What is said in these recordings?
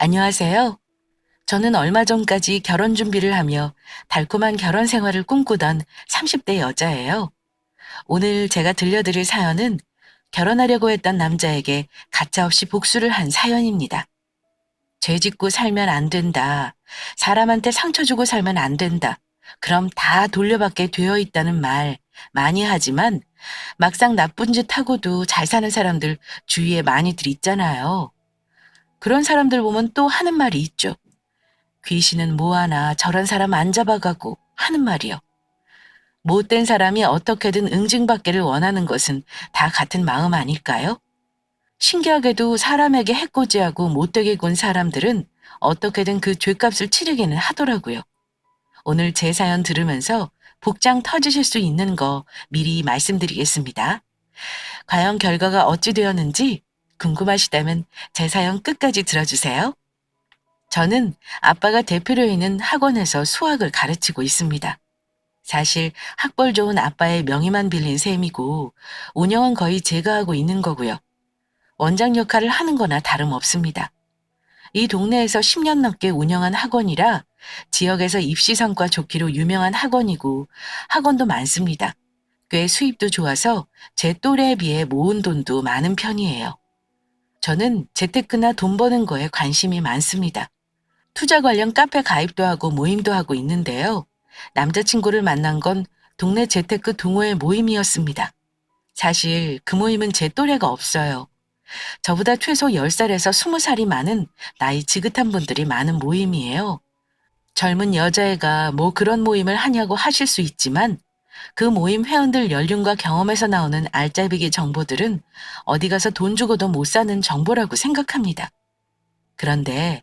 안녕하세요. 저는 얼마 전까지 결혼 준비를 하며 달콤한 결혼 생활을 꿈꾸던 30대 여자예요. 오늘 제가 들려드릴 사연은 결혼하려고 했던 남자에게 가차없이 복수를 한 사연입니다. 죄 짓고 살면 안 된다. 사람한테 상처 주고 살면 안 된다. 그럼 다 돌려받게 되어 있다는 말 많이 하지만 막상 나쁜 짓 하고도 잘 사는 사람들 주위에 많이들 있잖아요. 그런 사람들 보면 또 하는 말이 있죠. 귀신은 뭐하나 저런 사람 안 잡아가고 하는 말이요. 못된 사람이 어떻게든 응징받기를 원하는 것은 다 같은 마음 아닐까요? 신기하게도 사람에게 해코지하고 못되게 군 사람들은 어떻게든 그 죗값을 치르기는 하더라고요. 오늘 제 사연 들으면서 복장 터지실 수 있는 거 미리 말씀드리겠습니다. 과연 결과가 어찌 되었는지 궁금하시다면 제 사연 끝까지 들어주세요. 저는 아빠가 대표로 있는 학원에서 수학을 가르치고 있습니다. 사실 학벌 좋은 아빠의 명의만 빌린 셈이고 운영은 거의 제가 하고 있는 거고요. 원장 역할을 하는 거나 다름없습니다. 이 동네에서 10년 넘게 운영한 학원이라 지역에서 입시 성과 좋기로 유명한 학원이고 학원도 많습니다. 꽤 수입도 좋아서 제 또래에 비해 모은 돈도 많은 편이에요. 저는 재테크나 돈 버는 거에 관심이 많습니다. 투자 관련 카페 가입도 하고 모임도 하고 있는데요. 남자친구를 만난 건 동네 재테크 동호회 모임이었습니다. 사실 그 모임은 제 또래가 없어요. 저보다 최소 10살에서 20살이 많은 나이 지긋한 분들이 많은 모임이에요. 젊은 여자애가 뭐 그런 모임을 하냐고 하실 수 있지만 그 모임 회원들 연륜과 경험에서 나오는 알짜배기 정보들은 어디 가서 돈 주고도 못 사는 정보라고 생각합니다. 그런데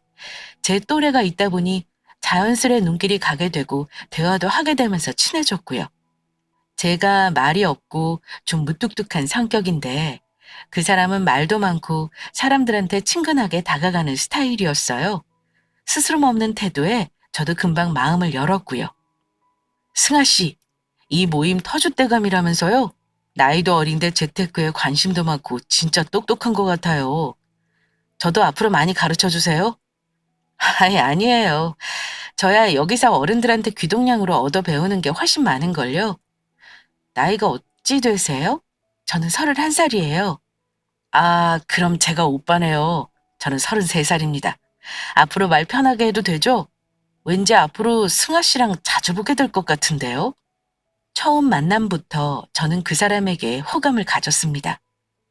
제 또래가 있다 보니 자연스레 눈길이 가게 되고 대화도 하게 되면서 친해졌고요. 제가 말이 없고 좀 무뚝뚝한 성격인데 그 사람은 말도 많고 사람들한테 친근하게 다가가는 스타일이었어요. 스스럼 없는 태도에 저도 금방 마음을 열었고요. 승아 씨, 이 모임 터줏대감이라면서요? 나이도 어린데 재테크에 관심도 많고 진짜 똑똑한 것 같아요. 저도 앞으로 많이 가르쳐 주세요. 아예 아니에요. 저야 여기서 어른들한테 귀동냥으로 얻어 배우는 게 훨씬 많은걸요. 나이가 어찌 되세요? 저는 31살이에요. 아, 그럼 제가 오빠네요. 저는 33살입니다. 앞으로 말 편하게 해도 되죠? 왠지 앞으로 승아 씨랑 자주 보게 될 것 같은데요? 처음 만남부터 저는 그 사람에게 호감을 가졌습니다.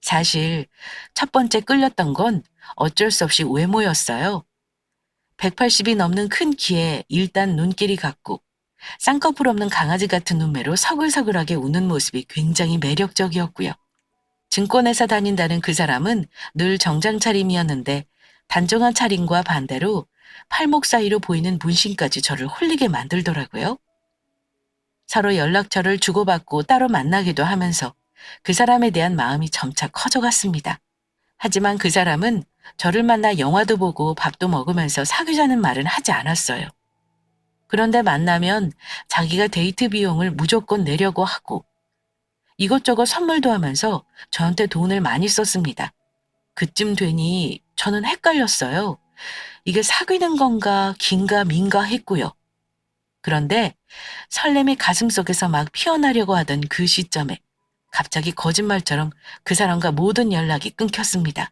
사실 첫 번째 끌렸던 건 어쩔 수 없이 외모였어요. 180이 넘는 큰 키에 일단 눈길이 갔고 쌍꺼풀 없는 강아지 같은 눈매로 서글서글하게 우는 모습이 굉장히 매력적이었고요. 증권회사 다닌다는 그 사람은 늘 정장 차림이었는데 단정한 차림과 반대로 팔목 사이로 보이는 문신까지 저를 홀리게 만들더라고요. 서로 연락처를 주고받고 따로 만나기도 하면서 그 사람에 대한 마음이 점차 커져갔습니다. 하지만 그 사람은 저를 만나 영화도 보고 밥도 먹으면서 사귀자는 말은 하지 않았어요. 그런데 만나면 자기가 데이트 비용을 무조건 내려고 하고 이것저것 선물도 하면서 저한테 돈을 많이 썼습니다. 그쯤 되니 저는 헷갈렸어요. 이게 사귀는 건가 긴가 민가 했고요. 그런데 설렘이 가슴속에서 막 피어나려고 하던 그 시점에 갑자기 거짓말처럼 그 사람과 모든 연락이 끊겼습니다.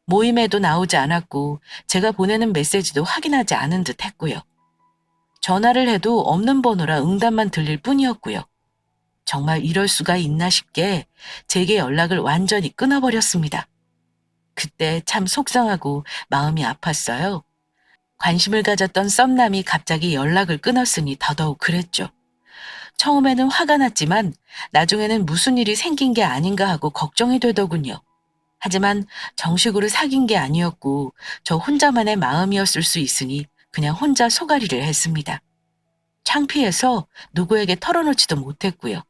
모임에도 나오지 않았고 제가 보내는 메시지도 확인하지 않은 듯 했고요. 전화를 해도 없는 번호라 응답만 들릴 뿐이었고요. 정말 이럴 수가 있나 싶게 제게 연락을 완전히 끊어버렸습니다. 그때 참 속상하고 마음이 아팠어요. 관심을 가졌던 썸남이 갑자기 연락을 끊었으니 더더욱 그랬죠. 처음에는 화가 났지만 나중에는 무슨 일이 생긴 게 아닌가 하고 걱정이 되더군요. 하지만 정식으로 사귄 게 아니었고 저 혼자만의 마음이었을 수 있으니 그냥 혼자 소가리를 했습니다. 창피해서 누구에게 털어놓지도 못했고요.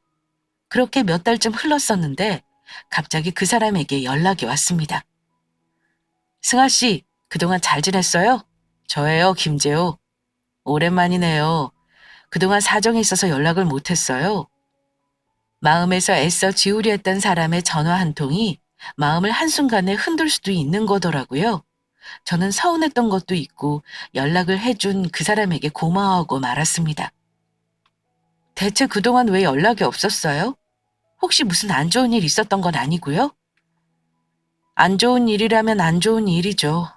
그렇게 몇 달쯤 흘렀었는데 갑자기 그 사람에게 연락이 왔습니다. 승아 씨, 그동안 잘 지냈어요? 저예요, 김재호. 오랜만이네요. 그동안 사정이 있어서 연락을 못했어요. 마음에서 애써 지우려 했던 사람의 전화 한 통이 마음을 한순간에 흔들 수도 있는 거더라고요. 저는 서운했던 것도 있고 연락을 해준 그 사람에게 고마워하고 말았습니다. 대체 그동안 왜 연락이 없었어요? 혹시 무슨 안 좋은 일 있었던 건 아니고요? 안 좋은 일이라면 안 좋은 일이죠.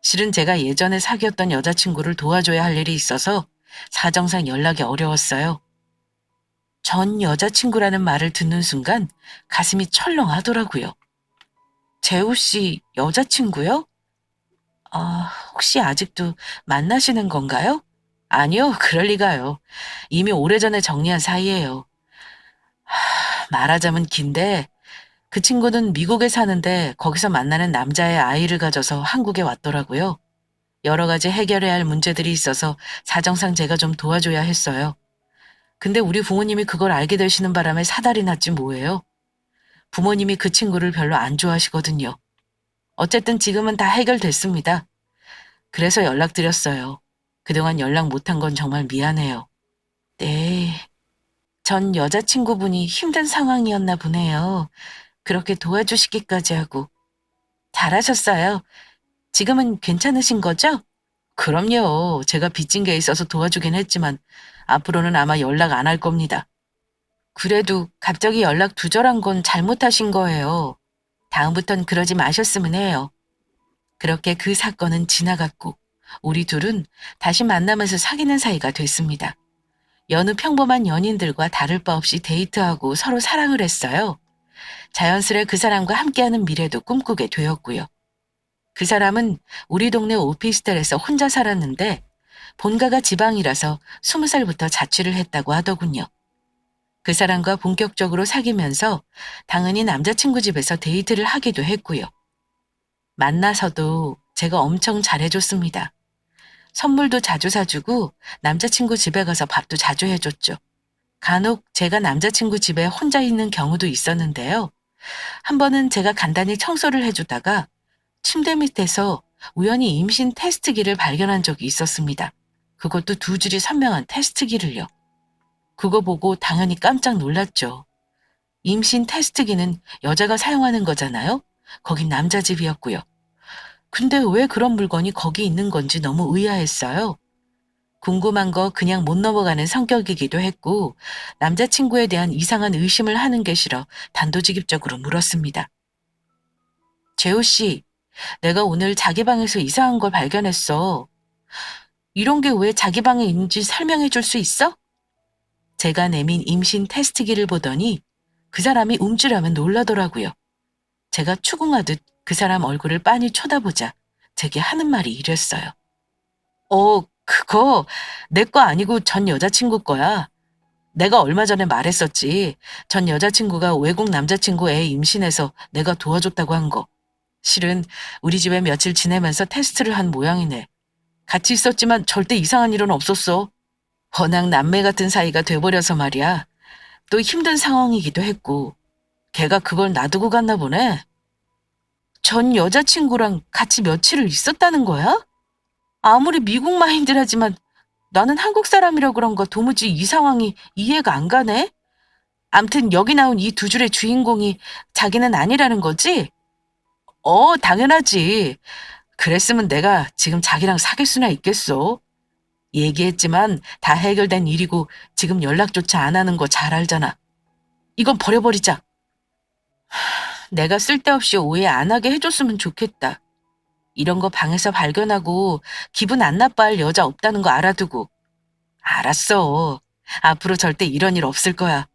실은 제가 예전에 사귀었던 여자친구를 도와줘야 할 일이 있어서 사정상 연락이 어려웠어요. 전 여자친구라는 말을 듣는 순간 가슴이 철렁하더라고요. 재우 씨 여자친구요? 혹시 아직도 만나시는 건가요? 아니요, 그럴 리가요. 이미 오래전에 정리한 사이예요. 말하자면 긴데 그 친구는 미국에 사는데 거기서 만나는 남자의 아이를 가져서 한국에 왔더라고요. 여러 가지 해결해야 할 문제들이 있어서 사정상 제가 좀 도와줘야 했어요. 근데 우리 부모님이 그걸 알게 되시는 바람에 사달이 났지 뭐예요. 부모님이 그 친구를 별로 안 좋아하시거든요. 어쨌든 지금은 다 해결됐습니다. 그래서 연락드렸어요. 그동안 연락 못한 건 정말 미안해요. 네. 전 여자친구분이 힘든 상황이었나 보네요. 그렇게 도와주시기까지 하고. 잘하셨어요. 지금은 괜찮으신 거죠? 그럼요. 제가 빚진 게 있어서 도와주긴 했지만 앞으로는 아마 연락 안 할 겁니다. 그래도 갑자기 연락 두절한 건 잘못하신 거예요. 다음부턴 그러지 마셨으면 해요. 그렇게 그 사건은 지나갔고 우리 둘은 다시 만나면서 사귀는 사이가 됐습니다. 여느 평범한 연인들과 다를 바 없이 데이트하고 서로 사랑을 했어요. 자연스레 그 사람과 함께하는 미래도 꿈꾸게 되었고요. 그 사람은 우리 동네 오피스텔에서 혼자 살았는데 본가가 지방이라서 20살부터 자취를 했다고 하더군요. 그 사람과 본격적으로 사귀면서 당연히 남자친구 집에서 데이트를 하기도 했고요. 만나서도 제가 엄청 잘해줬습니다. 선물도 자주 사주고 남자친구 집에 가서 밥도 자주 해줬죠. 간혹 제가 남자친구 집에 혼자 있는 경우도 있었는데요. 한 번은 제가 간단히 청소를 해주다가 침대 밑에서 우연히 임신 테스트기를 발견한 적이 있었습니다. 그것도 두 줄이 선명한 테스트기를요. 그거 보고 당연히 깜짝 놀랐죠. 임신 테스트기는 여자가 사용하는 거잖아요. 거긴 남자 집이었고요. 근데 왜 그런 물건이 거기 있는 건지 너무 의아했어요. 궁금한 거 그냥 못 넘어가는 성격이기도 했고 남자친구에 대한 이상한 의심을 하는 게 싫어 단도직입적으로 물었습니다. 재호 씨, 내가 오늘 자기 방에서 이상한 걸 발견했어. 이런 게 왜 자기 방에 있는지 설명해 줄 수 있어? 제가 내민 임신 테스트기를 보더니 그 사람이 움찔하면 놀라더라고요. 제가 추궁하듯 그 사람 얼굴을 빤히 쳐다보자 제게 하는 말이 이랬어요. 그거 내 거 아니고 전 여자친구 거야. 내가 얼마 전에 말했었지. 전 여자친구가 외국 남자친구 애 임신해서 내가 도와줬다고 한 거. 실은 우리 집에 며칠 지내면서 테스트를 한 모양이네. 같이 있었지만 절대 이상한 일은 없었어. 워낙 남매 같은 사이가 돼버려서 말이야. 또 힘든 상황이기도 했고. 걔가 그걸 놔두고 갔나 보네. 전 여자친구랑 같이 며칠을 있었다는 거야? 아무리 미국 마인드라지만 나는 한국 사람이라 그런가 도무지 이 상황이 이해가 안 가네? 암튼 여기 나온 이 두 줄의 주인공이 자기는 아니라는 거지? 당연하지. 그랬으면 내가 지금 자기랑 사귈 수나 있겠어. 얘기했지만 다 해결된 일이고 지금 연락조차 안 하는 거 잘 알잖아. 이건 버려버리자. 내가 쓸데없이 오해 안 하게 해줬으면 좋겠다. 이런 거 방에서 발견하고 기분 안 나빠할 여자 없다는 거 알아두고. 알았어. 앞으로 절대 이런 일 없을 거야.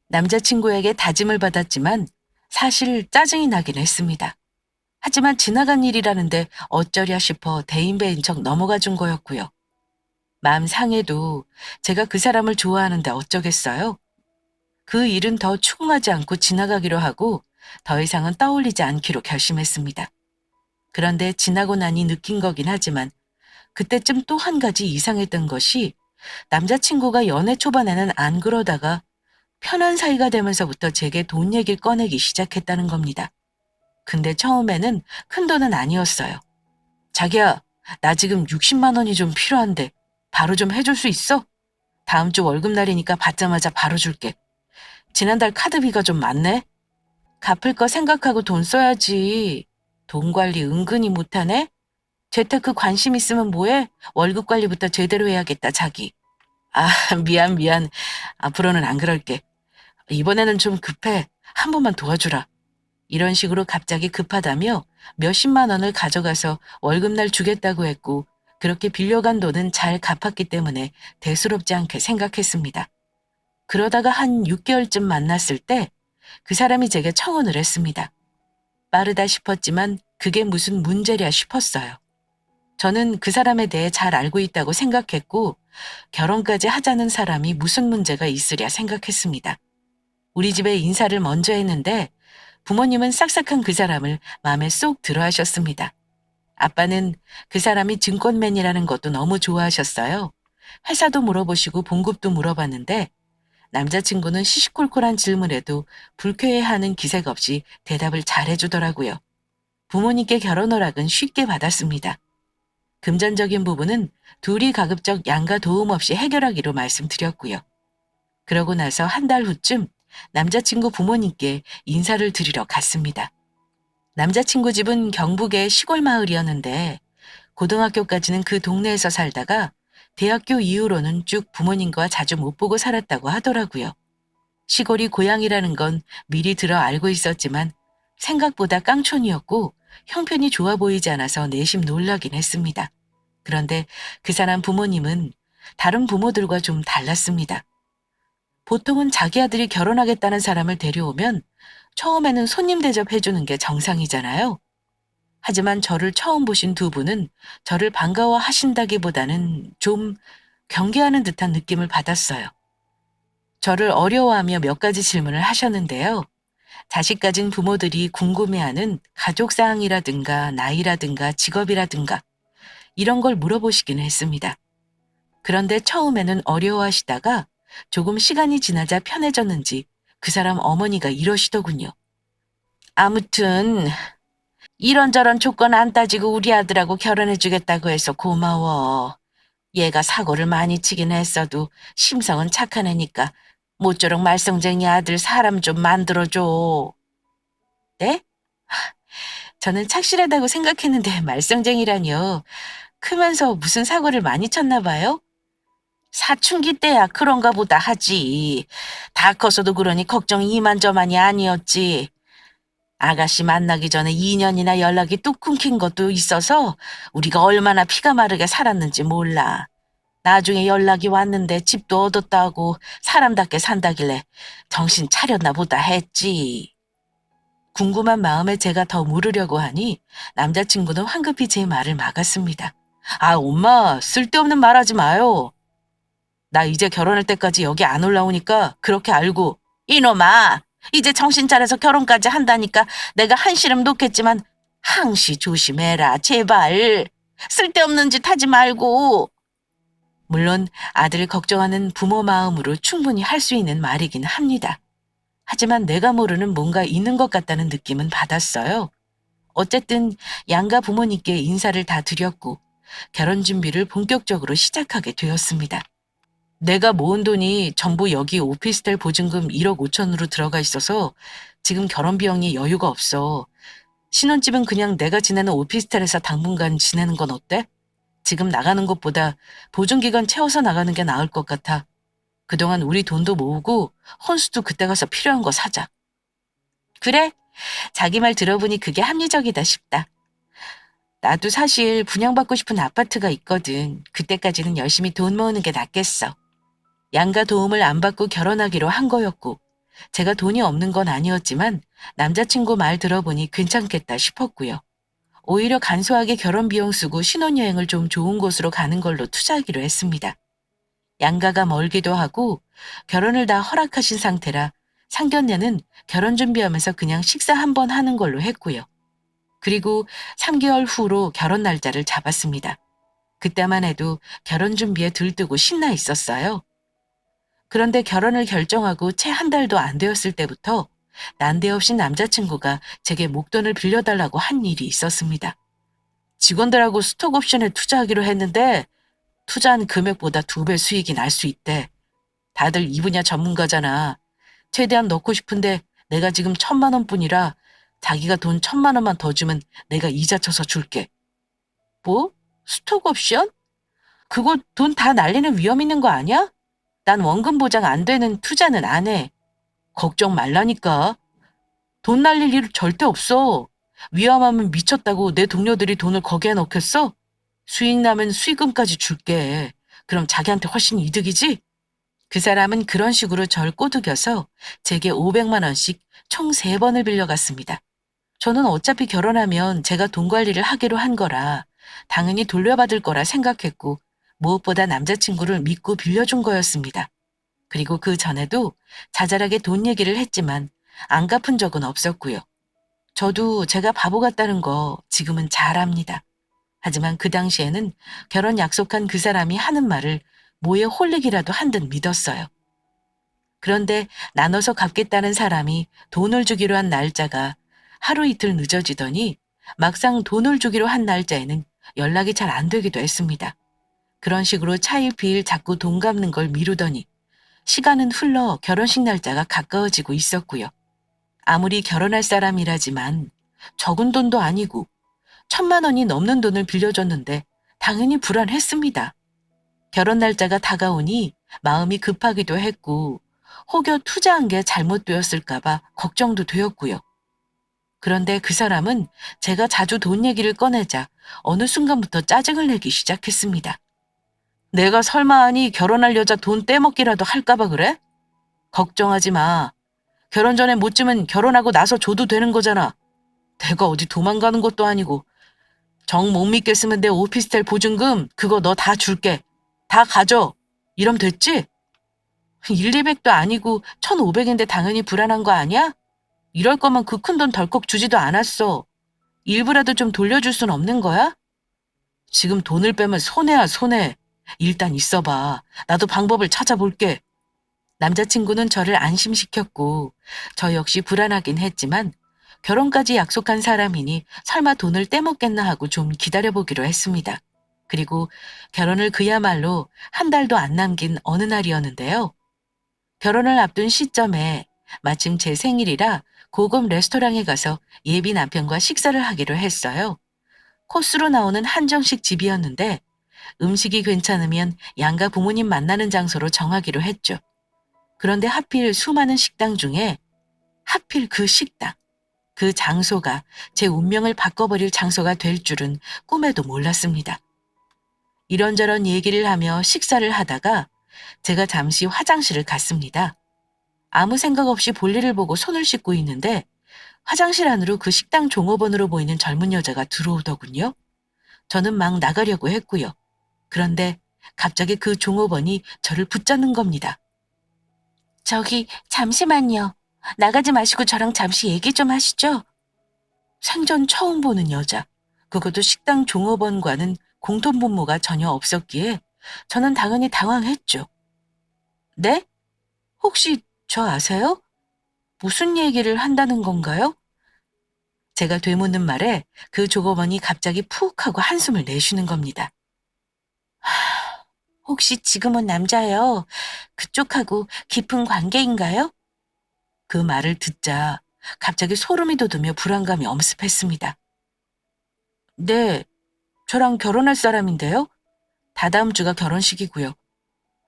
남자친구에게 다짐을 받았지만 사실 짜증이 나긴 했습니다. 하지만 지나간 일이라는데 어쩌랴 싶어 대인배인 척 넘어가 준 거였고요. 마음 상해도 제가 그 사람을 좋아하는데 어쩌겠어요? 그 일은 더 추궁하지 않고 지나가기로 하고 더 이상은 떠올리지 않기로 결심했습니다. 그런데 지나고 나니 느낀 거긴 하지만 그때쯤 또 한 가지 이상했던 것이 남자친구가 연애 초반에는 안 그러다가 편한 사이가 되면서부터 제게 돈 얘기를 꺼내기 시작했다는 겁니다. 근데 처음에는 큰 돈은 아니었어요. 자기야, 나 지금 60만 원이 좀 필요한데 바로 좀 해줄 수 있어? 다음 주 월급날이니까 받자마자 바로 줄게. 지난달 카드비가 좀 많네? 갚을 거 생각하고 돈 써야지. 돈 관리 은근히 못하네? 재테크 관심 있으면 뭐해? 월급 관리부터 제대로 해야겠다, 자기. 아, 미안. 앞으로는 안 그럴게. 이번에는 좀 급해. 한 번만 도와주라. 이런 식으로 갑자기 급하다며 몇십만 원을 가져가서 월급날 주겠다고 했고, 그렇게 빌려간 돈은 잘 갚았기 때문에 대수롭지 않게 생각했습니다. 그러다가 한 6개월쯤 만났을 때 그 사람이 제게 청혼을 했습니다. 빠르다 싶었지만 그게 무슨 문제랴 싶었어요. 저는 그 사람에 대해 잘 알고 있다고 생각했고 결혼까지 하자는 사람이 무슨 문제가 있으랴 생각했습니다. 우리 집에 인사를 먼저 했는데 부모님은 싹싹한 그 사람을 마음에 쏙 들어 하셨습니다. 아빠는 그 사람이 증권맨이라는 것도 너무 좋아하셨어요. 회사도 물어보시고 봉급도 물어봤는데 남자친구는 시시콜콜한 질문에도 불쾌해하는 기색 없이 대답을 잘해주더라고요. 부모님께 결혼 허락은 쉽게 받았습니다. 금전적인 부분은 둘이 가급적 양가 도움 없이 해결하기로 말씀드렸고요. 그러고 나서 한 달 후쯤 남자친구 부모님께 인사를 드리러 갔습니다. 남자친구 집은 경북의 시골 마을이었는데 고등학교까지는 그 동네에서 살다가 대학교 이후로는 쭉 부모님과 자주 못 보고 살았다고 하더라고요. 시골이 고향이라는 건 미리 들어 알고 있었지만 생각보다 깡촌이었고 형편이 좋아 보이지 않아서 내심 놀라긴 했습니다. 그런데 그 사람 부모님은 다른 부모들과 좀 달랐습니다. 보통은 자기 아들이 결혼하겠다는 사람을 데려오면 처음에는 손님 대접해주는 게 정상이잖아요. 하지만 저를 처음 보신 두 분은 저를 반가워하신다기보다는 좀 경계하는 듯한 느낌을 받았어요. 저를 어려워하며 몇 가지 질문을 하셨는데요. 자식 가진 부모들이 궁금해하는 가족사항이라든가 나이라든가 직업이라든가 이런 걸 물어보시긴 했습니다. 그런데 처음에는 어려워하시다가 조금 시간이 지나자 편해졌는지 그 사람 어머니가 이러시더군요. 아무튼 이런저런 조건 안 따지고 우리 아들하고 결혼해주겠다고 해서 고마워. 얘가 사고를 많이 치긴 했어도 심성은 착한 애니까 모쪼록 말썽쟁이 아들 사람 좀 만들어줘. 네? 저는 착실하다고 생각했는데 말썽쟁이라니요. 크면서 무슨 사고를 많이 쳤나 봐요? 사춘기 때야 그런가 보다 하지. 다 커서도 그러니 걱정이 이만저만이 아니었지. 아가씨 만나기 전에 2년이나 연락이 뚝 끊긴 것도 있어서 우리가 얼마나 피가 마르게 살았는지 몰라. 나중에 연락이 왔는데 집도 얻었다고 사람답게 산다길래 정신 차렸나 보다 했지. 궁금한 마음에 제가 더 물으려고 하니 남자친구는 황급히 제 말을 막았습니다. 아, 엄마, 쓸데없는 말 하지 마요. 나 이제 결혼할 때까지 여기 안 올라오니까 그렇게 알고. 이놈아, 이제 정신 차려서 결혼까지 한다니까 내가 한시름 놓겠지만 항시 조심해라, 제발. 쓸데없는 짓 하지 말고. 물론 아들을 걱정하는 부모 마음으로 충분히 할 수 있는 말이긴 합니다. 하지만 내가 모르는 뭔가 있는 것 같다는 느낌은 받았어요. 어쨌든 양가 부모님께 인사를 다 드렸고 결혼 준비를 본격적으로 시작하게 되었습니다. 내가 모은 돈이 전부 여기 오피스텔 보증금 1억 5천으로 들어가 있어서 지금 결혼 비용이 여유가 없어. 신혼집은 그냥 내가 지내는 오피스텔에서 당분간 지내는 건 어때? 지금 나가는 것보다 보증기간 채워서 나가는 게 나을 것 같아. 그동안 우리 돈도 모으고 혼수도 그때 가서 필요한 거 사자. 그래? 자기 말 들어보니 그게 합리적이다 싶다. 나도 사실 분양받고 싶은 아파트가 있거든. 그때까지는 열심히 돈 모으는 게 낫겠어. 양가 도움을 안 받고 결혼하기로 한 거였고 제가 돈이 없는 건 아니었지만 남자친구 말 들어보니 괜찮겠다 싶었고요. 오히려 간소하게 결혼 비용 쓰고 신혼여행을 좀 좋은 곳으로 가는 걸로 투자하기로 했습니다. 양가가 멀기도 하고 결혼을 다 허락하신 상태라 상견례는 결혼 준비하면서 그냥 식사 한 번 하는 걸로 했고요. 그리고 3개월 후로 결혼 날짜를 잡았습니다. 그때만 해도 결혼 준비에 들뜨고 신나 있었어요. 그런데 결혼을 결정하고 채 한 달도 안 되었을 때부터 난데없이 남자친구가 제게 목돈을 빌려달라고 한 일이 있었습니다. 직원들하고 스톡옵션에 투자하기로 했는데 투자한 금액보다 2배 수익이 날 수 있대. 다들 이 분야 전문가잖아. 최대한 넣고 싶은데 내가 지금 1,000만 원뿐이라 자기가 돈 1,000만 원만 더 주면 내가 이자 쳐서 줄게. 뭐? 스톡 옵션? 그거 돈 다 날리는 위험 있는 거 아니야? 난 원금 보장 안 되는 투자는 안 해. 걱정 말라니까. 돈 날릴 일 절대 없어. 위험하면 미쳤다고 내 동료들이 돈을 거기에 넣겠어? 수익 나면 수익금까지 줄게. 그럼 자기한테 훨씬 이득이지? 그 사람은 그런 식으로 절 꼬드겨서 제게 500만 원씩 총 3번을 빌려갔습니다. 저는 어차피 결혼하면 제가 돈 관리를 하기로 한 거라 당연히 돌려받을 거라 생각했고 무엇보다 남자친구를 믿고 빌려준 거였습니다. 그리고 그 전에도 자잘하게 돈 얘기를 했지만 안 갚은 적은 없었고요. 저도 제가 바보 같다는 거 지금은 잘 압니다. 하지만 그 당시에는 결혼 약속한 그 사람이 하는 말을 뭐에 홀리기라도 한 듯 믿었어요. 그런데 나눠서 갚겠다는 사람이 돈을 주기로 한 날짜가 하루 이틀 늦어지더니 막상 돈을 주기로 한 날짜에는 연락이 잘 안 되기도 했습니다. 그런 식으로 차일피일 자꾸 돈 갚는 걸 미루더니 시간은 흘러 결혼식 날짜가 가까워지고 있었고요. 아무리 결혼할 사람이라지만 적은 돈도 아니고 1,000만 원이 넘는 돈을 빌려줬는데 당연히 불안했습니다. 결혼 날짜가 다가오니 마음이 급하기도 했고 혹여 투자한 게 잘못되었을까봐 걱정도 되었고요. 그런데 그 사람은 제가 자주 돈 얘기를 꺼내자 어느 순간부터 짜증을 내기 시작했습니다. 내가 설마 아니 결혼할 여자 돈 떼먹기라도 할까봐 그래? 걱정하지 마. 결혼 전에 못 주면 결혼하고 나서 줘도 되는 거잖아. 내가 어디 도망가는 것도 아니고. 정 못 믿겠으면 내 오피스텔 보증금 그거 너 다 줄게. 다 가져. 이러면 됐지? 1, 200도 아니고 1,500인데 당연히 불안한 거 아니야? 이럴 거면 그 큰 돈 덜컥 주지도 않았어. 일부라도 좀 돌려줄 순 없는 거야? 지금 돈을 빼면 손해야 손해. 일단 있어봐. 나도 방법을 찾아볼게. 남자친구는 저를 안심시켰고 저 역시 불안하긴 했지만 결혼까지 약속한 사람이니 설마 돈을 떼먹겠나 하고 좀 기다려보기로 했습니다. 그리고 결혼을 그야말로 한 달도 안 남긴 어느 날이었는데요. 결혼을 앞둔 시점에 마침 제 생일이라 고급 레스토랑에 가서 예비 남편과 식사를 하기로 했어요. 코스로 나오는 한정식 집이었는데 음식이 괜찮으면 양가 부모님 만나는 장소로 정하기로 했죠. 그런데 하필 수많은 식당 중에 하필 그 식당, 그 장소가 제 운명을 바꿔버릴 장소가 될 줄은 꿈에도 몰랐습니다. 이런저런 얘기를 하며 식사를 하다가 제가 잠시 화장실을 갔습니다. 아무 생각 없이 볼일을 보고 손을 씻고 있는데 화장실 안으로 그 식당 종업원으로 보이는 젊은 여자가 들어오더군요. 저는 막 나가려고 했고요. 그런데 갑자기 그 종업원이 저를 붙잡는 겁니다. 저기 잠시만요. 나가지 마시고 저랑 잠시 얘기 좀 하시죠. 생전 처음 보는 여자. 그것도 식당 종업원과는 공통분모가 전혀 없었기에 저는 당연히 당황했죠. 네? 혹시 저 아세요? 무슨 얘기를 한다는 건가요? 제가 되묻는 말에 그 종업원이 갑자기 푹 하고 한숨을 내쉬는 겁니다. 혹시 지금은 남자예요? 그쪽하고 깊은 관계인가요? 그 말을 듣자 갑자기 소름이 돋으며 불안감이 엄습했습니다. 네, 저랑 결혼할 사람인데요. 다다음 주가 결혼식이고요.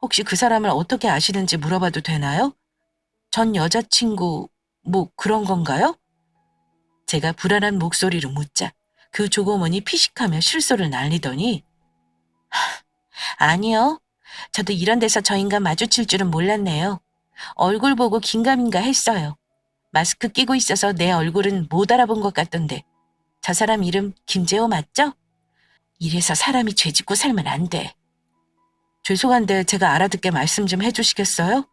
혹시 그 사람을 어떻게 아시는지 물어봐도 되나요? 전 여자친구, 뭐 그런 건가요? 제가 불안한 목소리로 묻자 그 조고모니 피식하며 실소를 날리더니 아니요. 저도 이런 데서 저 인간 마주칠 줄은 몰랐네요. 얼굴 보고 긴가민가 했어요. 마스크 끼고 있어서 내 얼굴은 못 알아본 것 같던데. 저 사람 이름 김재호 맞죠? 이래서 사람이 죄짓고 살면 안 돼. 죄송한데 제가 알아듣게 말씀 좀 해주시겠어요?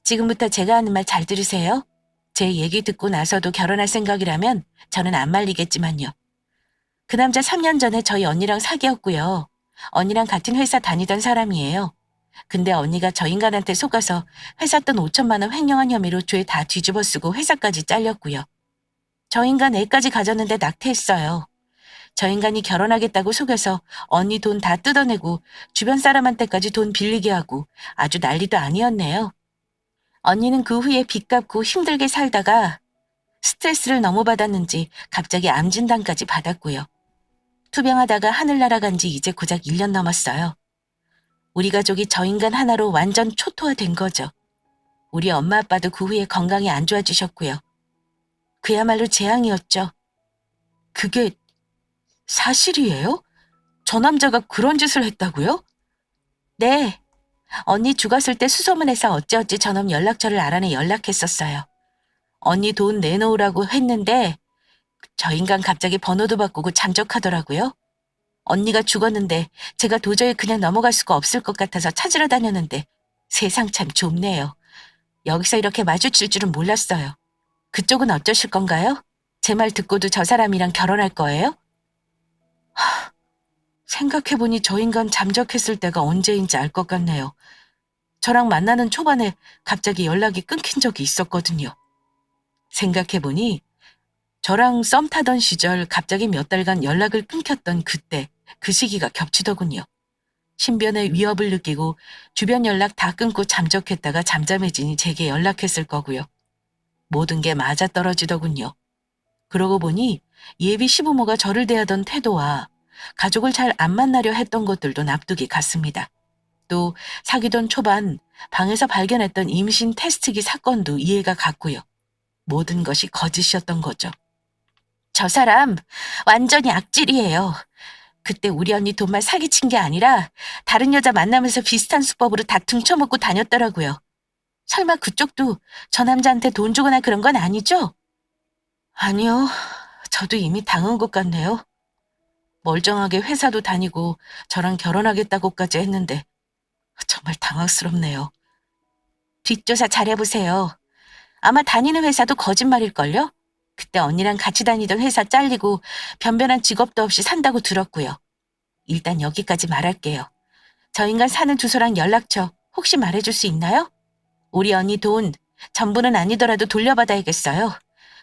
지금부터 제가 하는 말 잘 들으세요. 제 얘기 듣고 나서도 결혼할 생각이라면 저는 안 말리겠지만요. 그 남자 3년 전에 저희 언니랑 사귀었고요. 언니랑 같은 회사 다니던 사람이에요. 근데 언니가 저 인간한테 속아서 회사 돈 5천만 원 횡령한 혐의로 죄 다 뒤집어 쓰고 회사까지 잘렸고요. 저 인간 애까지 가졌는데 낙태했어요. 저 인간이 결혼하겠다고 속여서 언니 돈 다 뜯어내고 주변 사람한테까지 돈 빌리게 하고 아주 난리도 아니었네요. 언니는 그 후에 빚 갚고 힘들게 살다가 스트레스를 너무 받았는지 갑자기 암 진단까지 받았고요. 투병하다가 하늘 날아간 지 이제 고작 1년 넘었어요. 우리 가족이 저 인간 하나로 완전 초토화된 거죠. 우리 엄마 아빠도 그 후에 건강이 안 좋아지셨고요. 그야말로 재앙이었죠. 그게 사실이에요? 저 남자가 그런 짓을 했다고요? 네. 언니 죽었을 때 수소문해서 어찌어찌 저놈 연락처를 알아내 연락했었어요. 언니 돈 내놓으라고 했는데 저 인간 갑자기 번호도 바꾸고 잠적하더라고요. 언니가 죽었는데 제가 도저히 그냥 넘어갈 수가 없을 것 같아서 찾으러 다녔는데 세상 참 좁네요. 여기서 이렇게 마주칠 줄은 몰랐어요. 그쪽은 어쩌실 건가요? 제 말 듣고도 저 사람이랑 결혼할 거예요? 생각해보니 저 인간 잠적했을 때가 언제인지 알 것 같네요. 저랑 만나는 초반에 갑자기 연락이 끊긴 적이 있었거든요. 생각해보니 저랑 썸 타던 시절 갑자기 몇 달간 연락을 끊겼던 그때 그 시기가 겹치더군요. 신변의 위협을 느끼고 주변 연락 다 끊고 잠적했다가 잠잠해지니 제게 연락했을 거고요. 모든 게 맞아떨어지더군요. 그러고 보니 예비 시부모가 저를 대하던 태도와 가족을 잘 안 만나려 했던 것들도 납득이 갔습니다. 또 사귀던 초반 방에서 발견했던 임신 테스트기 사건도 이해가 갔고요. 모든 것이 거짓이었던 거죠. 저 사람 완전히 악질이에요. 그때 우리 언니 돈만 사기친 게 아니라 다른 여자 만나면서 비슷한 수법으로 다 등쳐먹고 다녔더라고요. 설마 그쪽도 저 남자한테 돈 주거나 그런 건 아니죠? 아니요. 저도 이미 당한 것 같네요. 멀쩡하게 회사도 다니고 저랑 결혼하겠다고까지 했는데 정말 당황스럽네요. 뒷조사 잘해보세요. 아마 다니는 회사도 거짓말일걸요? 그때 언니랑 같이 다니던 회사 잘리고 변변한 직업도 없이 산다고 들었고요. 일단 여기까지 말할게요. 저 인간 사는 주소랑 연락처 혹시 말해줄 수 있나요? 우리 언니 돈 전부는 아니더라도 돌려받아야겠어요.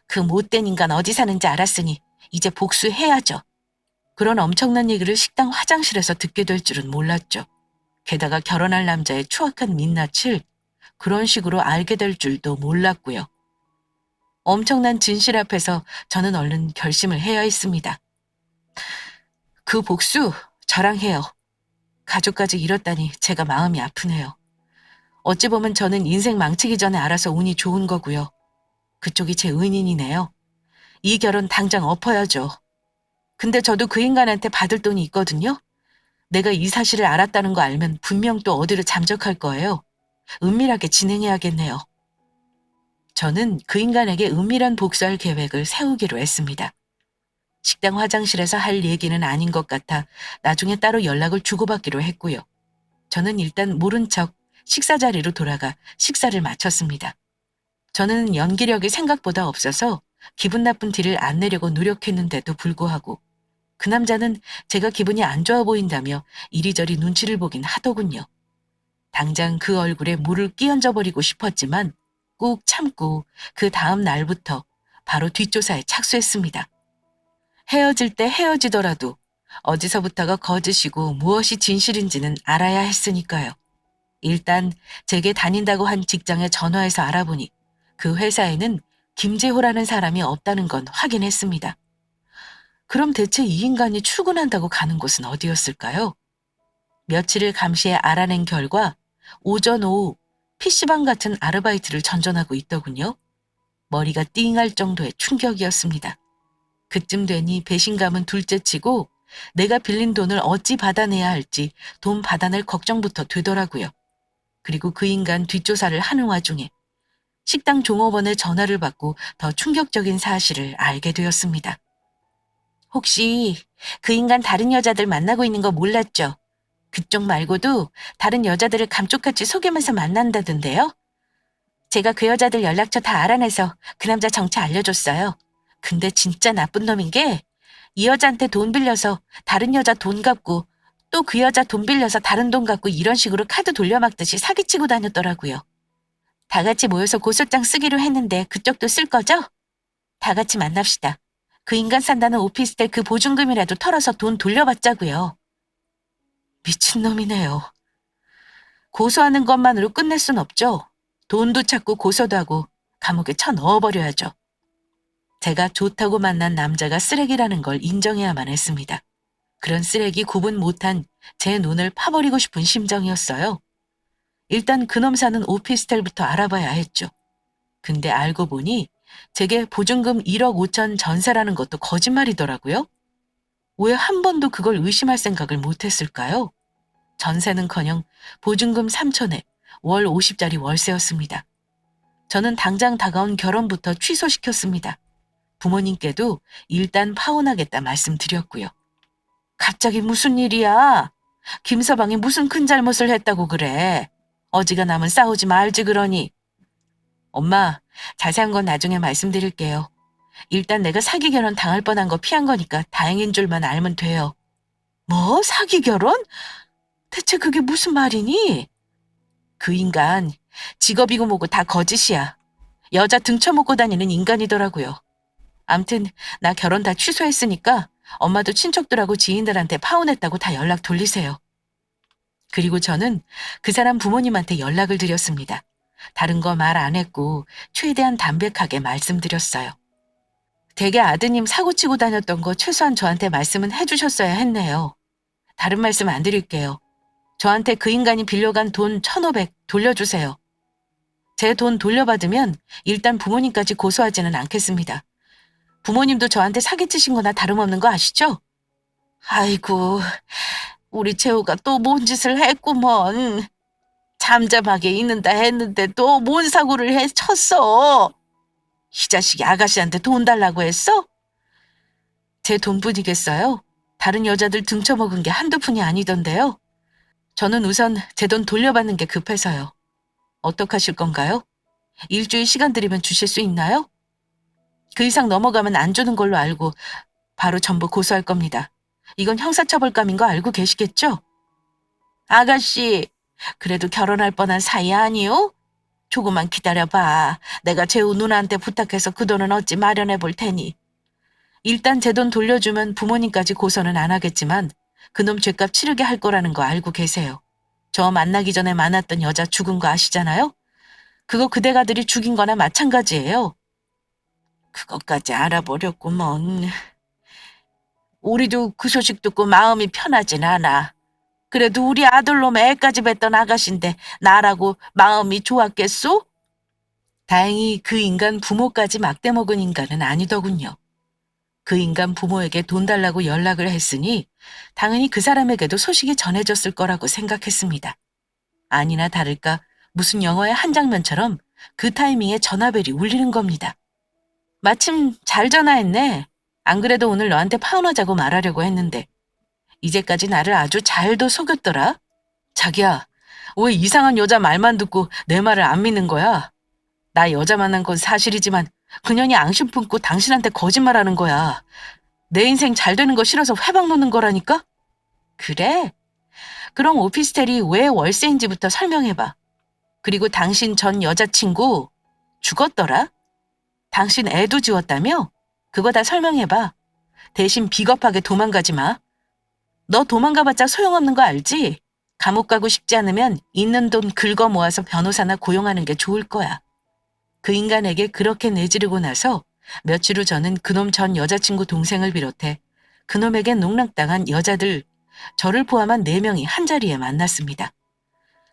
그 못된 인간 어디 사는지 알았으니 이제 복수해야죠. 그런 엄청난 얘기를 식당 화장실에서 듣게 될 줄은 몰랐죠. 게다가 결혼할 남자의 추악한 민낯을 그런 식으로 알게 될 줄도 몰랐고요. 엄청난 진실 앞에서 저는 얼른 결심을 해야 했습니다. 그 복수 저랑 해요. 가족까지 잃었다니 제가 마음이 아프네요. 어찌 보면 저는 인생 망치기 전에 알아서 운이 좋은 거고요. 그쪽이 제 은인이네요. 이 결혼 당장 엎어야죠. 근데 저도 그 인간한테 받을 돈이 있거든요. 내가 이 사실을 알았다는 거 알면 분명 또 어디로 잠적할 거예요. 은밀하게 진행해야겠네요. 저는 그 인간에게 은밀한 복수할 계획을 세우기로 했습니다. 식당 화장실에서 할 얘기는 아닌 것 같아 나중에 따로 연락을 주고받기로 했고요. 저는 일단 모른 척 식사 자리로 돌아가 식사를 마쳤습니다. 저는 연기력이 생각보다 없어서 기분 나쁜 티를 안 내려고 노력했는데도 불구하고 그 남자는 제가 기분이 안 좋아 보인다며 이리저리 눈치를 보긴 하더군요. 당장 그 얼굴에 물을 끼얹어 버리고 싶었지만 꾹 참고 그 다음 날부터 바로 뒷조사에 착수했습니다. 헤어질 때 헤어지더라도 어디서부터가 거짓이고 무엇이 진실인지는 알아야 했으니까요. 일단 제게 다닌다고 한 직장에 전화해서 알아보니 그 회사에는 김재호라는 사람이 없다는 건 확인했습니다. 그럼 대체 이 인간이 출근한다고 가는 곳은 어디였을까요? 며칠을 감시해 알아낸 결과 오전 오후 PC방 같은 아르바이트를 전전하고 있더군요. 머리가 띵할 정도의 충격이었습니다. 그쯤 되니 배신감은 둘째치고 내가 빌린 돈을 어찌 받아내야 할지 돈 받아낼 걱정부터 되더라고요. 그리고 그 인간 뒷조사를 하는 와중에 식당 종업원의 전화를 받고 더 충격적인 사실을 알게 되었습니다. 혹시 그 인간 다른 여자들 만나고 있는 거 몰랐죠? 그쪽 말고도 다른 여자들을 감쪽같이 속이면서 만난다던데요? 제가 그 여자들 연락처 다 알아내서 그 남자 정체 알려줬어요. 근데 진짜 나쁜 놈인 게 이 여자한테 돈 빌려서 다른 여자 돈 갚고 또 그 여자 돈 빌려서 다른 돈 갚고 이런 식으로 카드 돌려막듯이 사기치고 다녔더라고요. 다 같이 모여서 고소장 쓰기로 했는데 그쪽도 쓸 거죠? 다 같이 만납시다. 그 인간 산다는 오피스텔 그 보증금이라도 털어서 돈 돌려받자고요. 미친놈이네요. 고소하는 것만으로 끝낼 순 없죠. 돈도 찾고 고소도 하고 감옥에 쳐 넣어버려야죠. 제가 좋다고 만난 남자가 쓰레기라는 걸 인정해야만 했습니다. 그런 쓰레기 구분 못한 제 눈을 파버리고 싶은 심정이었어요. 일단 그놈 사는 오피스텔부터 알아봐야 했죠. 근데 알고 보니 제게 보증금 1억 5천 전세라는 것도 거짓말이더라고요. 왜 한 번도 그걸 의심할 생각을 못했을까요? 전세는커녕 보증금 3천에 월 50짜리 월세였습니다. 저는 당장 다가온 결혼부터 취소시켰습니다. 부모님께도 일단 파혼하겠다 말씀드렸고요. 갑자기 무슨 일이야? 김서방이 무슨 큰 잘못을 했다고 그래? 어지간하면 싸우지 말지 그러니. 엄마, 자세한 건 나중에 말씀드릴게요. 일단 내가 사기 결혼 당할 뻔한 거 피한 거니까 다행인 줄만 알면 돼요. 뭐? 사기 결혼? 대체 그게 무슨 말이니? 그 인간 직업이고 뭐고 다 거짓이야. 여자 등쳐먹고 다니는 인간이더라고요. 암튼 나 결혼 다 취소했으니까 엄마도 친척들하고 지인들한테 파혼했다고 다 연락 돌리세요. 그리고 저는 그 사람 부모님한테 연락을 드렸습니다. 다른 거 말 안 했고 최대한 담백하게 말씀드렸어요. 대개 아드님 사고치고 다녔던 거 최소한 저한테 말씀은 해주셨어야 했네요. 다른 말씀 안 드릴게요. 저한테 그 인간이 빌려간 돈 1,500 돌려주세요. 제 돈 돌려받으면 일단 부모님까지 고소하지는 않겠습니다. 부모님도 저한테 사기치신 거나 다름없는 거 아시죠? 아이고, 우리 재호가 또 뭔 짓을 했구먼. 잠잠하게 있는다 했는데 또 뭔 사고를 쳤어. 이 자식이 아가씨한테 돈 달라고 했어? 제 돈뿐이겠어요? 다른 여자들 등쳐먹은 게 한두 푼이 아니던데요. 저는 우선 제 돈 돌려받는 게 급해서요. 어떡하실 건가요? 일주일 시간 드리면 주실 수 있나요? 그 이상 넘어가면 안 주는 걸로 알고 바로 전부 고소할 겁니다. 이건 형사처벌감인 거 알고 계시겠죠? 아가씨, 그래도 결혼할 뻔한 사이 아니요? 조금만 기다려봐. 내가 재우 누나한테 부탁해서 그 돈은 어찌 마련해 볼 테니. 일단 제 돈 돌려주면 부모님까지 고소는 안 하겠지만 그놈 죗값 치르게 할 거라는 거 알고 계세요. 저 만나기 전에 만났던 여자 죽은 거 아시잖아요? 그거 그대 가들이 죽인 거나 마찬가지예요. 그것까지 알아버렸구먼. 우리도 그 소식 듣고 마음이 편하진 않아. 그래도 우리 아들놈 애까지 뱉던 아가씨인데 나라고 마음이 좋았겠소? 다행히 그 인간 부모까지 막대먹은 인간은 아니더군요. 그 인간 부모에게 돈 달라고 연락을 했으니 당연히 그 사람에게도 소식이 전해졌을 거라고 생각했습니다. 아니나 다를까 무슨 영화의 한 장면처럼 그 타이밍에 전화벨이 울리는 겁니다. 마침 잘 전화했네. 안 그래도 오늘 너한테 파혼하자고 말하려고 했는데 이제까지 나를 아주 잘도 속였더라. 자기야, 왜 이상한 여자 말만 듣고 내 말을 안 믿는 거야? 나 여자 만난 건 사실이지만 그년이 앙심 품고 당신한테 거짓말하는 거야. 내 인생 잘 되는 거 싫어서 회방 놓는 거라니까? 그래? 그럼 오피스텔이 왜 월세인지부터 설명해봐. 그리고 당신 전 여자친구 죽었더라? 당신 애도 지웠다며? 그거 다 설명해봐. 대신 비겁하게 도망가지 마. 너 도망가봤자 소용없는 거 알지? 감옥 가고 싶지 않으면 있는 돈 긁어 모아서 변호사나 고용하는 게 좋을 거야. 그 인간에게 그렇게 내지르고 나서 며칠 후 저는 그놈 전 여자친구 동생을 비롯해 그놈에게 농락당한 여자들, 저를 포함한 4명이 한자리에 만났습니다.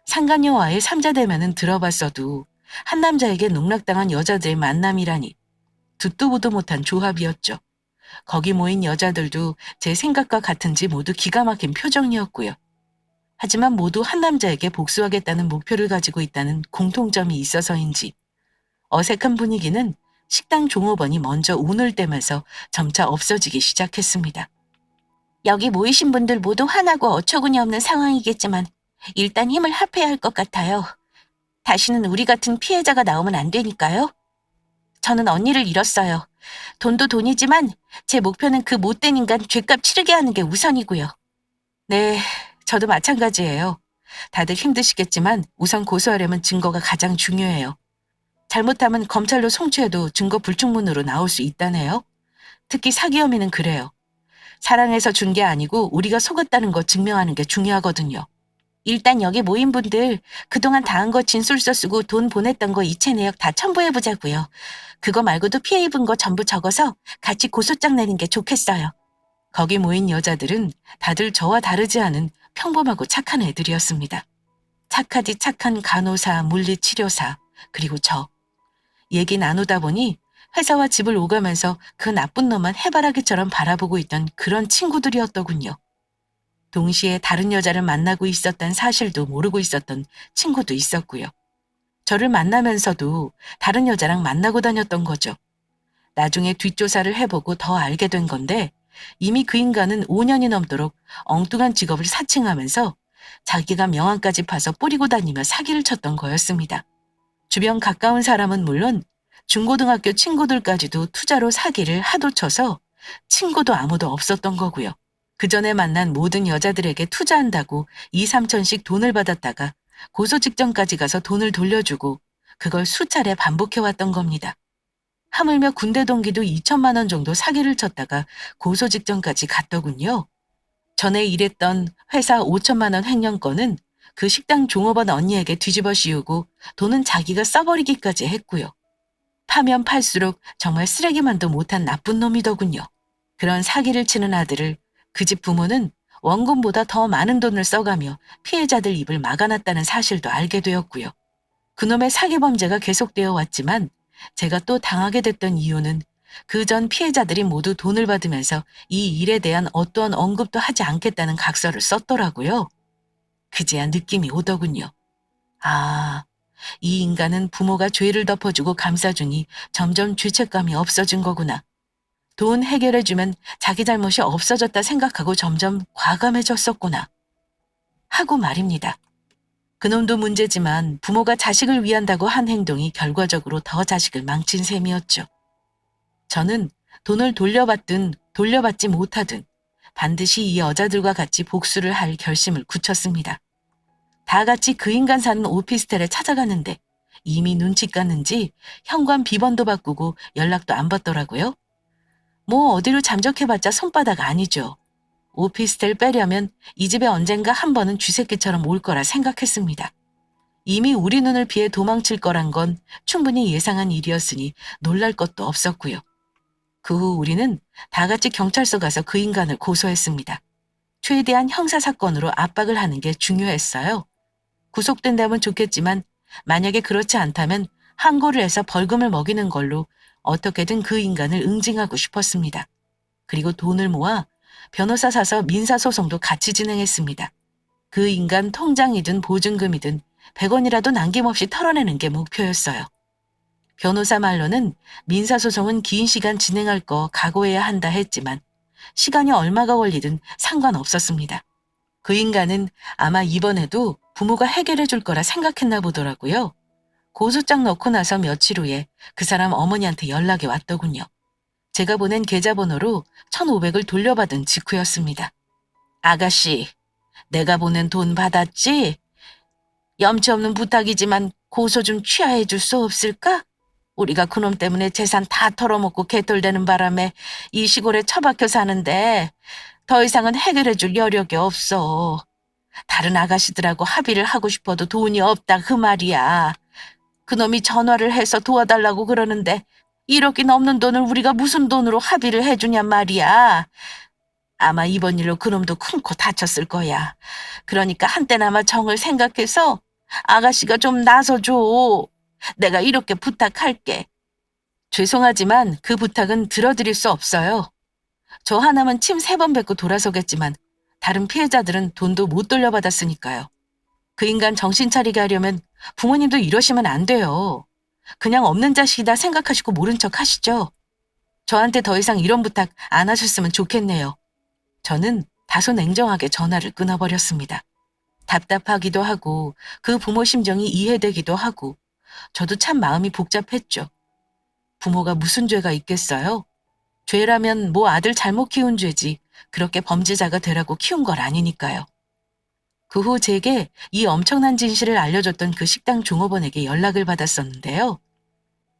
상간녀와의 3자 대면은 들어봤어도 한 남자에게 농락당한 여자들의 만남이라니 듣도 보도 못한 조합이었죠. 거기 모인 여자들도 제 생각과 같은지 모두 기가 막힌 표정이었고요. 하지만 모두 한 남자에게 복수하겠다는 목표를 가지고 있다는 공통점이 있어서인지 어색한 분위기는 식당 종업원이 먼저 운을 떼면서 점차 없어지기 시작했습니다. 여기 모이신 분들 모두 화나고 어처구니 없는 상황이겠지만 일단 힘을 합해야 할 것 같아요. 다시는 우리 같은 피해자가 나오면 안 되니까요. 저는 언니를 잃었어요. 돈도 돈이지만 제 목표는 그 못된 인간 죗값 치르게 하는 게 우선이고요. 네, 저도 마찬가지예요. 다들 힘드시겠지만 우선 고소하려면 증거가 가장 중요해요. 잘못하면 검찰로 송치해도 증거 불충분으로 나올 수 있다네요. 특히 사기 혐의는 그래요. 사랑해서 준 게 아니고 우리가 속았다는 거 증명하는 게 중요하거든요. 일단 여기 모인 분들 그동안 당한 거 진술서 쓰고 돈 보냈던 거 이체 내역 다 첨부해보자고요. 그거 말고도 피해 입은 거 전부 적어서 같이 고소장 내는 게 좋겠어요. 거기 모인 여자들은 다들 저와 다르지 않은 평범하고 착한 애들이었습니다. 착하디 착한 간호사, 물리치료사, 그리고 저. 얘기 나누다 보니 회사와 집을 오가면서 그 나쁜 놈만 해바라기처럼 바라보고 있던 그런 친구들이었더군요. 동시에 다른 여자를 만나고 있었던 사실도 모르고 있었던 친구도 있었고요. 저를 만나면서도 다른 여자랑 만나고 다녔던 거죠. 나중에 뒷조사를 해보고 더 알게 된 건데 이미 그 인간은 5년이 넘도록 엉뚱한 직업을 사칭하면서 자기가 명함까지 파서 뿌리고 다니며 사기를 쳤던 거였습니다. 주변 가까운 사람은 물론 중고등학교 친구들까지도 투자로 사기를 하도 쳐서 친구도 아무도 없었던 거고요. 그 전에 만난 모든 여자들에게 투자한다고 2, 3천씩 돈을 받았다가 고소 직전까지 가서 돈을 돌려주고 그걸 수차례 반복해왔던 겁니다. 하물며 군대 동기도 2천만 원 정도 사기를 쳤다가 고소 직전까지 갔더군요. 전에 일했던 회사 5천만 원 횡령건은 그 식당 종업원 언니에게 뒤집어 씌우고 돈은 자기가 써버리기까지 했고요. 파면 팔수록 정말 쓰레기만도 못한 나쁜 놈이더군요. 그런 사기를 치는 아들을 그 집 부모는 원금보다 더 많은 돈을 써가며 피해자들 입을 막아놨다는 사실도 알게 되었고요. 그놈의 사기 범죄가 계속되어 왔지만 제가 또 당하게 됐던 이유는 그 전 피해자들이 모두 돈을 받으면서 이 일에 대한 어떠한 언급도 하지 않겠다는 각서를 썼더라고요. 그제야 느낌이 오더군요. 아, 이 인간은 부모가 죄를 덮어주고 감싸주니 점점 죄책감이 없어진 거구나. 돈 해결해주면 자기 잘못이 없어졌다 생각하고 점점 과감해졌었구나. 하고 말입니다. 그놈도 문제지만 부모가 자식을 위한다고 한 행동이 결과적으로 더 자식을 망친 셈이었죠. 저는 돈을 돌려받든 돌려받지 못하든 반드시 이 여자들과 같이 복수를 할 결심을 굳혔습니다. 다 같이 그 인간 사는 오피스텔에 찾아가는데 이미 눈치 깠는지 현관 비번도 바꾸고 연락도 안 받더라고요. 뭐 어디로 잠적해봤자 손바닥 아니죠. 오피스텔 빼려면 이 집에 언젠가 한 번은 쥐새끼처럼 올 거라 생각했습니다. 이미 우리 눈을 피해 도망칠 거란 건 충분히 예상한 일이었으니 놀랄 것도 없었고요. 그 후 우리는 다 같이 경찰서 가서 그 인간을 고소했습니다. 최대한 형사사건으로 압박을 하는 게 중요했어요. 구속된다면 좋겠지만 만약에 그렇지 않다면 항고를 해서 벌금을 먹이는 걸로 어떻게든 그 인간을 응징하고 싶었습니다. 그리고 돈을 모아 변호사 사서 민사소송도 같이 진행했습니다. 그 인간 통장이든 보증금이든 100원이라도 남김없이 털어내는 게 목표였어요. 변호사 말로는 민사소송은 긴 시간 진행할 거 각오해야 한다 했지만 시간이 얼마가 걸리든 상관없었습니다. 그 인간은 아마 이번에도 부모가 해결해 줄 거라 생각했나 보더라고요. 고소장 넣고 나서 며칠 후에 그 사람 어머니한테 연락이 왔더군요. 제가 보낸 계좌번호로 1,500을 돌려받은 직후였습니다. 아가씨, 내가 보낸 돈 받았지? 염치 없는 부탁이지만 고소 좀 취하해 줄 수 없을까? 우리가 그놈 때문에 재산 다 털어먹고 개털대는 바람에 이 시골에 처박혀 사는데 더 이상은 해결해 줄 여력이 없어. 다른 아가씨들하고 합의를 하고 싶어도 돈이 없다 그 말이야. 그놈이 전화를 해서 도와달라고 그러는데 1억이 넘는 돈을 우리가 무슨 돈으로 합의를 해주냔 말이야. 아마 이번 일로 그놈도 큰 코 다쳤을 거야. 그러니까 한때나마 정을 생각해서 아가씨가 좀 나서줘. 내가 이렇게 부탁할게. 죄송하지만 그 부탁은 들어드릴 수 없어요. 저 하나만 침 3번 뱉고 돌아서겠지만 다른 피해자들은 돈도 못 돌려받았으니까요. 그 인간 정신 차리게 하려면 부모님도 이러시면 안 돼요. 그냥 없는 자식이다 생각하시고 모른 척 하시죠. 저한테 더 이상 이런 부탁 안 하셨으면 좋겠네요. 저는 다소 냉정하게 전화를 끊어버렸습니다. 답답하기도 하고 그 부모 심정이 이해되기도 하고 저도 참 마음이 복잡했죠. 부모가 무슨 죄가 있겠어요? 죄라면 뭐 아들 잘못 키운 죄지 그렇게 범죄자가 되라고 키운 걸 아니니까요. 그 후 제게 이 엄청난 진실을 알려줬던 그 식당 종업원에게 연락을 받았었는데요.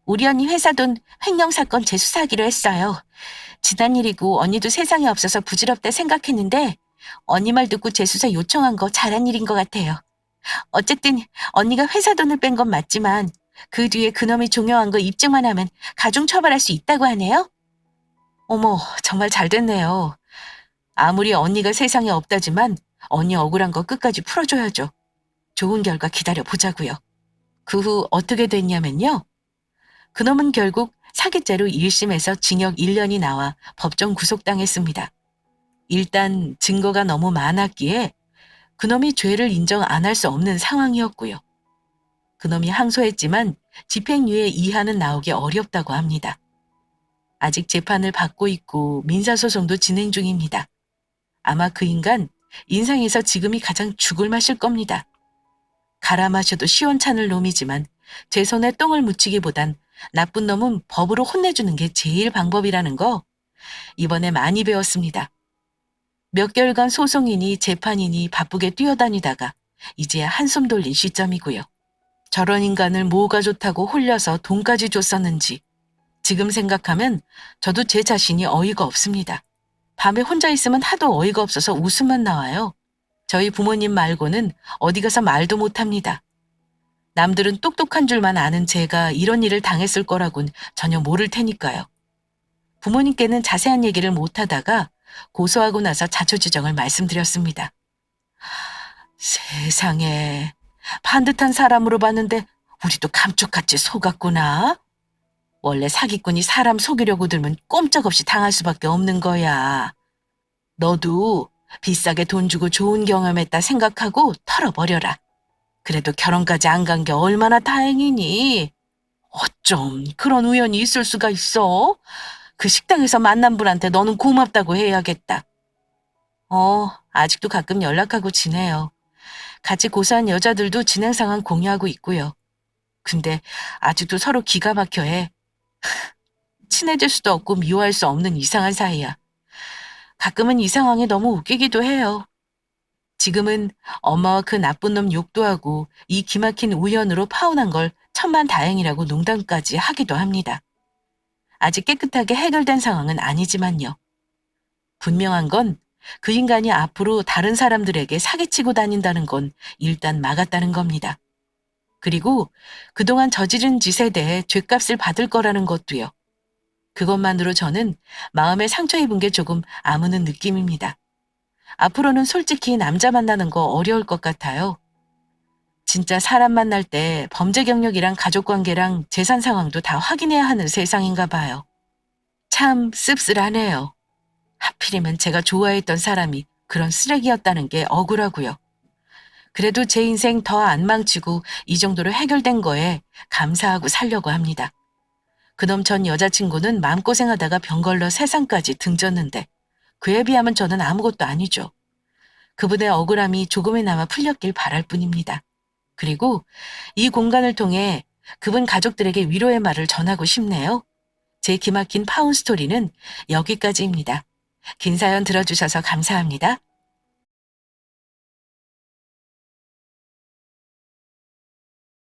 우리 언니 회사 돈 횡령 사건 재수사하기로 했어요. 지난 일이고 언니도 세상에 없어서 부질없다 생각했는데 언니 말 듣고 재수사 요청한 거 잘한 일인 것 같아요. 어쨌든 언니가 회사 돈을 뺀 건 맞지만 그 뒤에 그놈이 종용한 거 입증만 하면 가중 처벌할 수 있다고 하네요. 어머, 정말 잘 됐네요. 아무리 언니가 세상에 없다지만 언니 억울한 거 끝까지 풀어줘야죠. 좋은 결과 기다려 보자고요. 그 후 어떻게 됐냐면요. 그놈은 결국 사기죄로 1심에서 징역 1년이 나와 법정 구속당했습니다. 일단 증거가 너무 많았기에 그놈이 죄를 인정 안 할 수 없는 상황이었고요. 그놈이 항소했지만 집행유예 이하는 나오기 어렵다고 합니다. 아직 재판을 받고 있고 민사소송도 진행 중입니다. 아마 그 인간 인생에서 지금이 가장 죽을 맛일 겁니다. 갈아 마셔도 시원찮을 놈이지만 제 손에 똥을 묻히기보단 나쁜 놈은 법으로 혼내주는 게 제일 방법이라는 거 이번에 많이 배웠습니다. 몇 개월간 소송이니 재판이니 바쁘게 뛰어다니다가 이제야 한숨 돌린 시점이고요. 저런 인간을 뭐가 좋다고 홀려서 돈까지 줬었는지 지금 생각하면 저도 제 자신이 어이가 없습니다. 밤에 혼자 있으면 하도 어이가 없어서 웃음만 나와요. 저희 부모님 말고는 어디 가서 말도 못합니다. 남들은 똑똑한 줄만 아는 제가 이런 일을 당했을 거라곤 전혀 모를 테니까요. 부모님께는 자세한 얘기를 못하다가 고소하고 나서 자초지정을 말씀드렸습니다. 세상에, 반듯한 사람으로 봤는데 우리도 감쪽같이 속았구나. 원래 사기꾼이 사람 속이려고 들면 꼼짝없이 당할 수밖에 없는 거야. 너도 비싸게 돈 주고 좋은 경험했다 생각하고 털어버려라. 그래도 결혼까지 안 간 게 얼마나 다행이니. 어쩜 그런 우연이 있을 수가 있어? 그 식당에서 만난 분한테 너는 고맙다고 해야겠다. 아직도 가끔 연락하고 지내요. 같이 고소한 여자들도 진행 상황 공유하고 있고요. 근데 아직도 서로 기가 막혀 해. 친해질 수도 없고 미워할 수 없는 이상한 사이야. 가끔은 이 상황이 너무 웃기기도 해요. 지금은 엄마와 그 나쁜 놈 욕도 하고 이 기막힌 우연으로 파혼한 걸 천만다행이라고 농담까지 하기도 합니다. 아직 깨끗하게 해결된 상황은 아니지만요. 분명한 건 그 인간이 앞으로 다른 사람들에게 사기치고 다닌다는 건 일단 막았다는 겁니다. 그리고 그동안 저지른 짓에 대해 죗값을 받을 거라는 것도요. 그것만으로 저는 마음에 상처 입은 게 조금 아무는 느낌입니다. 앞으로는 솔직히 남자 만나는 거 어려울 것 같아요. 진짜 사람 만날 때 범죄 경력이랑 가족관계랑 재산 상황도 다 확인해야 하는 세상인가 봐요. 참 씁쓸하네요. 하필이면 제가 좋아했던 사람이 그런 쓰레기였다는 게 억울하고요. 그래도 제 인생 더 안 망치고 이 정도로 해결된 거에 감사하고 살려고 합니다. 그놈 전 여자친구는 마음고생하다가 병 걸러 세상까지 등졌는데 그에 비하면 저는 아무것도 아니죠. 그분의 억울함이 조금이나마 풀렸길 바랄 뿐입니다. 그리고 이 공간을 통해 그분 가족들에게 위로의 말을 전하고 싶네요. 제 기막힌 파운 스토리는 여기까지입니다. 긴 사연 들어주셔서 감사합니다.